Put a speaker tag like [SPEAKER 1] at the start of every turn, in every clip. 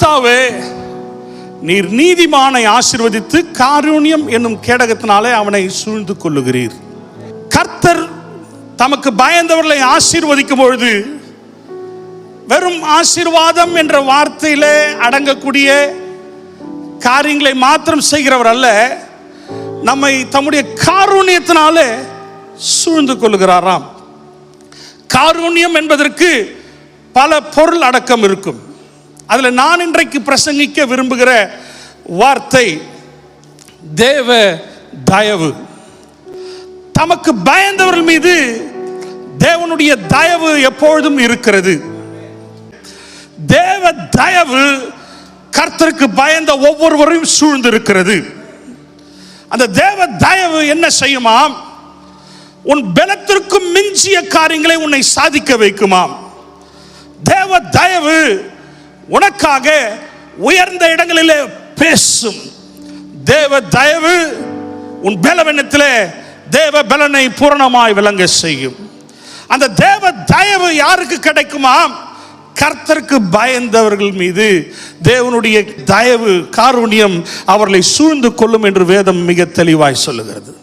[SPEAKER 1] கர்த்தாவே, நீர் நீதிமானை ஆசீர்வதித்து காருண்யம் என்னும் கேடகத்தினாலே அவனை சூழ்ந்து கொள்ளுகிறீர். கர்த்தர் தமக்கு பயந்தவர்களை ஆசீர்வதிக்கும் பொழுது வெறும் ஆசீர்வாதம் என்ற வார்த்தையிலே அடங்கக்கூடிய காரியங்களை மாத்திரம் செய்கிறவர் அல்ல, நம்மை தம்முடைய காருண்யத்தினாலே சூழ்ந்து கொள்ளுகிறாராம். காருண்யம் என்பதற்கு பல பொருள் அடக்கம் இருக்கும். அதில் நான் இன்றைக்கு பிரசங்கிக்க விரும்புகிற வார்த்தை தேவ தயவு. தமக்கு பயந்தவர்கள் மீது தேவனுடைய தயவு எப்பொழுதும் இருக்கிறது. தேவ தயவு கர்த்தருக்கு பயந்த ஒவ்வொருவரையும் சூழ்ந்து இருக்கிறது. அந்த தேவ தயவு என்ன செய்யுமாம்? உன் பலத்திற்கும் மிஞ்சிய காரியங்களை உன்னை சாதிக்க வைக்குமாம். தேவ தயவு உனக்காக உயர்ந்த இடங்களிலே பேசும். தேவ தயவு உன் பலவீனத்திலே தேவ பலனை பூரணமாய் விளங்க செய்யும். அந்த தேவ தயவு யாருக்கு கிடைக்குமாம்? கர்த்தருக்கு பயந்தவர்கள் மீது தேவனுடைய தயவு காருண்யம் அவர்களை சூழ்ந்து கொள்ளும் என்று வேதம் மிக தெளிவாய் சொல்லுகிறது.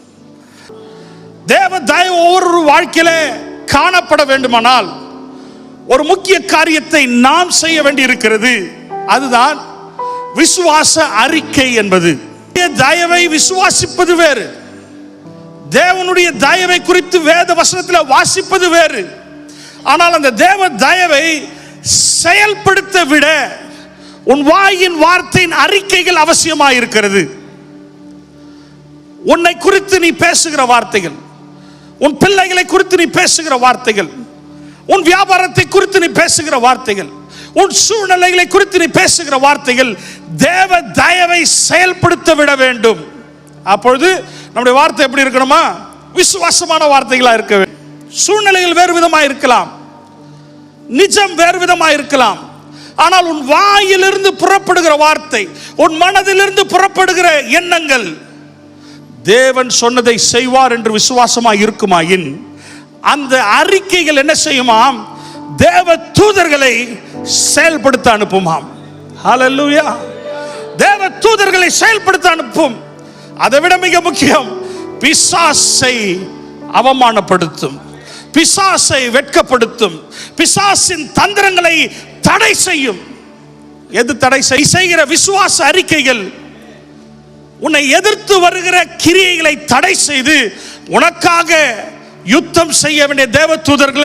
[SPEAKER 1] தேவ தயவு ஒவ்வொரு வாழ்க்கையிலே காணப்பட வேண்டுமானால் ஒரு முக்கிய காரியத்தை நாம் செய்ய வேண்டி இருக்கிறது. அதுதான் விசுவாச அறிக்கை என்பது. தயவை விசுவாசிப்பது வேறு, தேவனுடைய தயவை குறித்து வேத வசனத்தில் வாசிப்பது வேறு. ஆனால் அந்த தேவ தயவை செயல்படுத்த விட உன் வாயின் வார்த்தையின் அறிக்கைகள் அவசியமாக இருக்கிறது. உன்னை குறித்து நீ பேசுகிற வார்த்தைகள், உன் பிள்ளைகளை குறித்து நீ பேசுகிற வார்த்தைகள், உன் வியாபாரத்தை குறித்து நீ பேசுகிற வார்த்தைகள், உன் சூழ்நிலைகளை குறித்து நீ பேசுகிற வார்த்தைகள் தேவ தயவை செயல்படுத்த விட வேண்டும். அப்பொழுது நம்முடைய வார்த்தை எப்படி இருக்கணுமா? விசுவாசமான வார்த்தைகளா இருக்க வேண்டும். சூழ்நிலைகள் வேறு விதமாக இருக்கலாம், நிஜம் வேறு விதமாக இருக்கலாம். ஆனால் உன் வாயிலிருந்து புறப்படுகிற வார்த்தை, உன் மனதிலிருந்து புறப்படுகிற எண்ணங்கள் தேவன் சொன்னதை செய்வார் என்று விசுவாசமாக இருக்குமாயின் அந்த அறிக்கைகள் என்ன செய்யுமாம்? தேவ தூதர்களை செயல்படுத்த அனுப்புமாம். ஹல்லேலூயா! தேவ தூதர்களை செயல்படுத்த அனுப்பும். அதை விட மிக முக்கியம், பிசாசை அவமானப்படுத்தும், பிசாசை வெட்கப்படுத்தும், பிசாசின் தந்திரங்களை தடை செய்யும். எது தடை செய்கிற விசுவாச அறிக்கைகள் உன்னை எதிர்த்து வருகிற கிரியைகளை தடை செய்து உனக்காக யுத்தம் செய்ய வேண்டிய தேவ தூதர்கள்